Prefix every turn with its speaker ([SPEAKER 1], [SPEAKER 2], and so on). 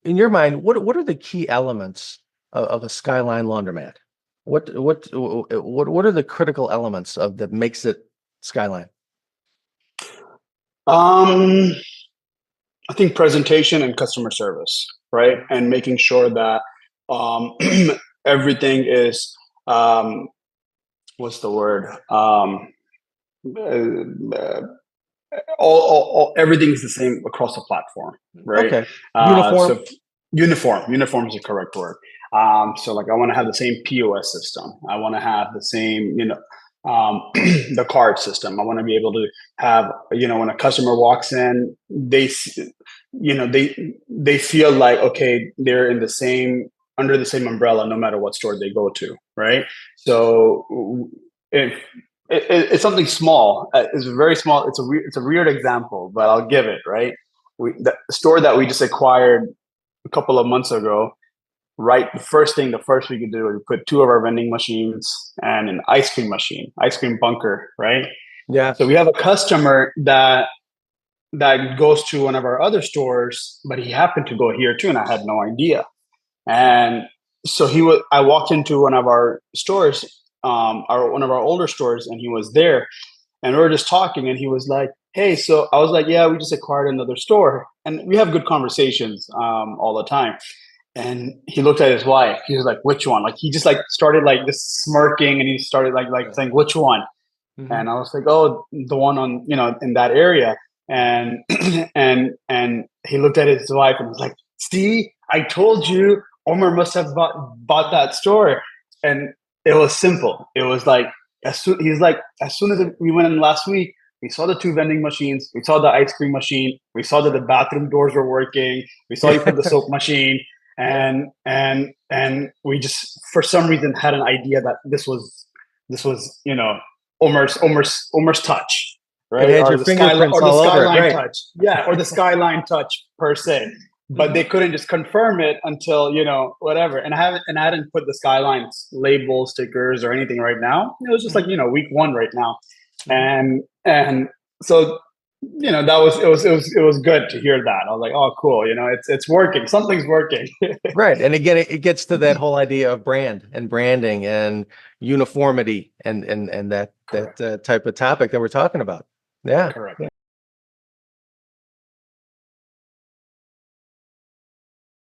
[SPEAKER 1] in your mind, what are the key elements of a Skyline laundromat? What are the critical elements of that makes it Skyline?
[SPEAKER 2] Um, I think presentation and customer service, right? And making sure that um, everything is what's the word? Uh, everything's the same across the platform, right?
[SPEAKER 1] Okay,
[SPEAKER 2] So
[SPEAKER 1] uniform.
[SPEAKER 2] uniform is the correct word. So like I want to have the same POS system. I want to have the same, the card system. I want to be able to have, when a customer walks in, they feel like, okay, they're in the same, under the same umbrella, no matter what store they go to, right? So if it's something small. It's very small. It's a weird example, but I'll give it. Right, the store that we just acquired a couple of months ago. Right, the first we could do is put two of our vending machines and an ice cream bunker. Right,
[SPEAKER 1] Yeah.
[SPEAKER 2] so we have a customer that goes to one of our other stores, but he happened to go here too, and I had no idea. And so I walked into one of our stores, one of our older stores, and he was there, and we were just talking, and he was like, "Hey," so I was like, "Yeah, we just acquired another store," and we have good conversations all the time. And he looked at his wife. He was like, "Which one?" Like he just like started like just smirking, and he started like saying, "Which one?"
[SPEAKER 1] Hmm.
[SPEAKER 2] And I was like, "Oh, the one on in that area." And and he looked at his wife and was like, "See, I told you, Omar must have bought that store." And it was simple. It was like he's like, as soon as we went in last week, we saw the two vending machines, we saw the ice cream machine, we saw that the bathroom doors were working, we saw you put the soap machine,
[SPEAKER 1] Yeah.
[SPEAKER 2] and we just for some reason had an idea that this was Omer's touch,
[SPEAKER 1] It
[SPEAKER 2] right?
[SPEAKER 1] had
[SPEAKER 2] Or
[SPEAKER 1] your
[SPEAKER 2] the skyline,
[SPEAKER 1] fingerprints all over it, right?
[SPEAKER 2] touch, yeah, or the skyline touch per se. But they
[SPEAKER 1] Hmm.
[SPEAKER 2] couldn't just confirm it until whatever. And I hadn't put the skyline label stickers or anything right now. It was just like
[SPEAKER 1] Hmm.
[SPEAKER 2] week one right now,
[SPEAKER 1] Hmm.
[SPEAKER 2] and so that was it was good to hear that. I was like, oh, cool. It's working. Something's working.
[SPEAKER 1] Right. And again, it gets to that whole idea of brand and branding and uniformity and that
[SPEAKER 2] Correct.
[SPEAKER 1] type of topic that we're talking about. Yeah.
[SPEAKER 2] Correct.